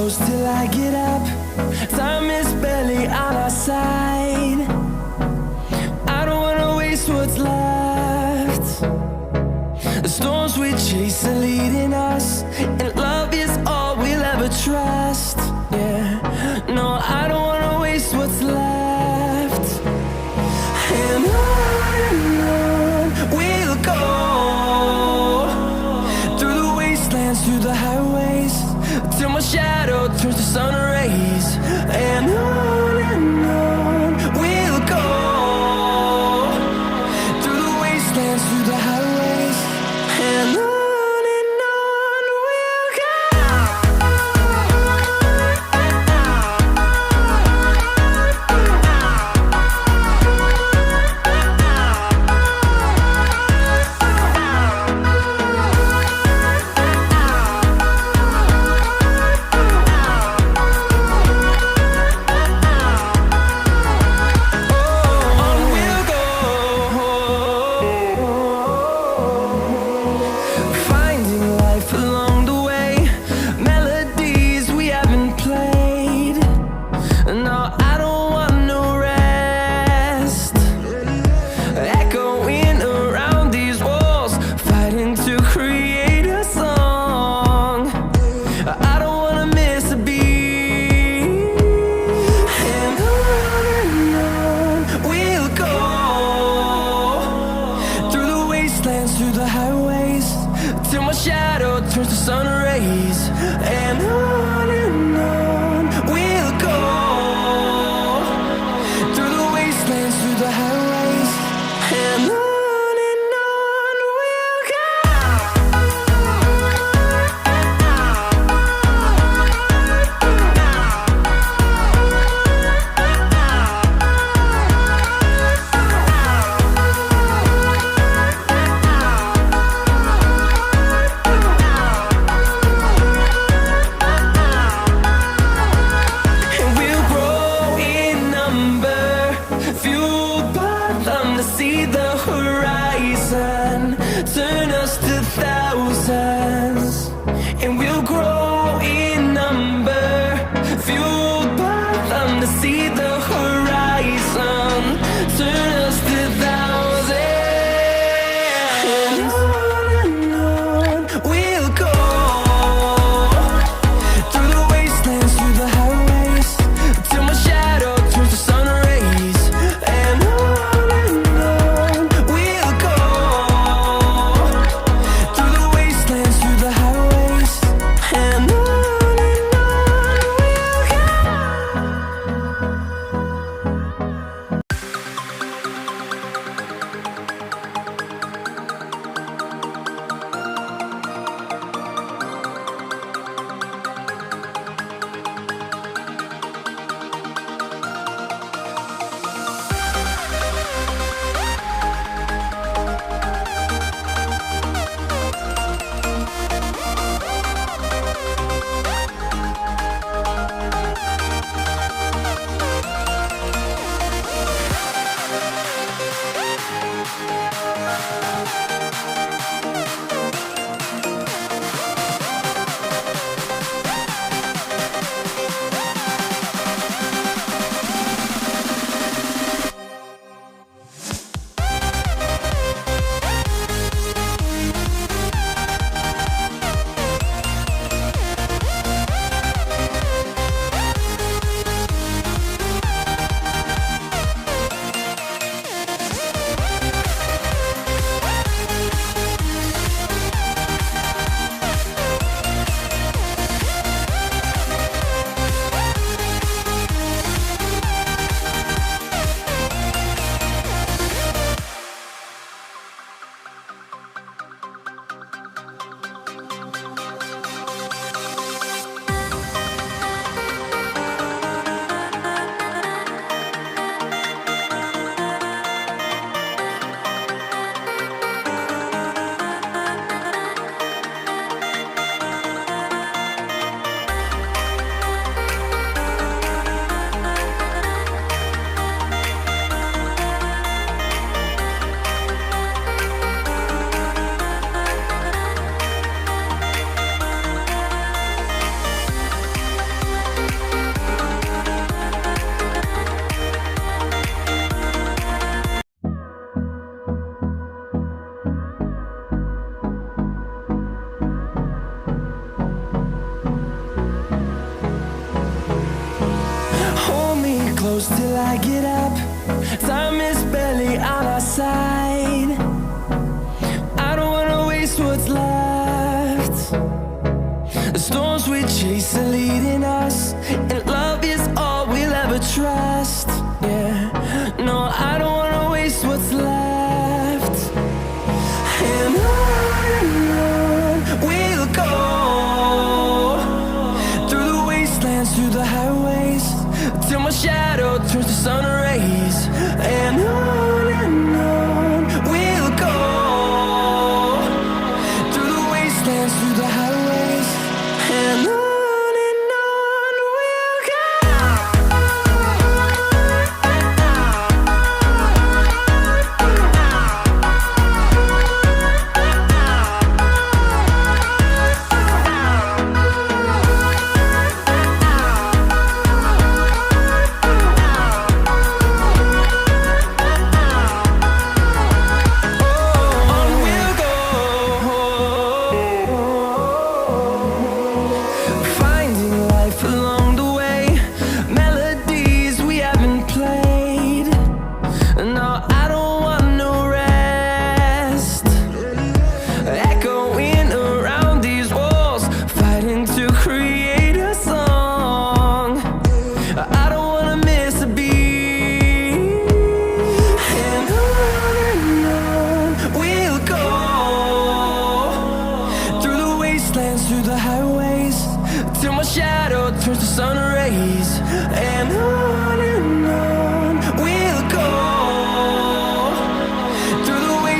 shadows till I get up. Time is barely on our side. I don't wanna waste what's left. The storms we chase are leading us, and love is all we'll ever trust. Yeah, no, I don't wanna waste what's left. And on we'll go, through the wastelands, through the highways, till my shadow turns to sun rays. And on we'll go, through the wastelands, through the highways, and on we'll go. shadows till I get up. Time is barely on our side. I don't wanna waste what's left. The storms we chase are leading us, and love is all we'll ever trust. Yeah, no, I don't wanna waste what's left. And on we'll go, through the wastelands, through the highways, till my shadow turns to sun rays. And on we'll go, through the wastelands, through the highways, and on we'll go. Through the highways, till my shadow turns to sun rays.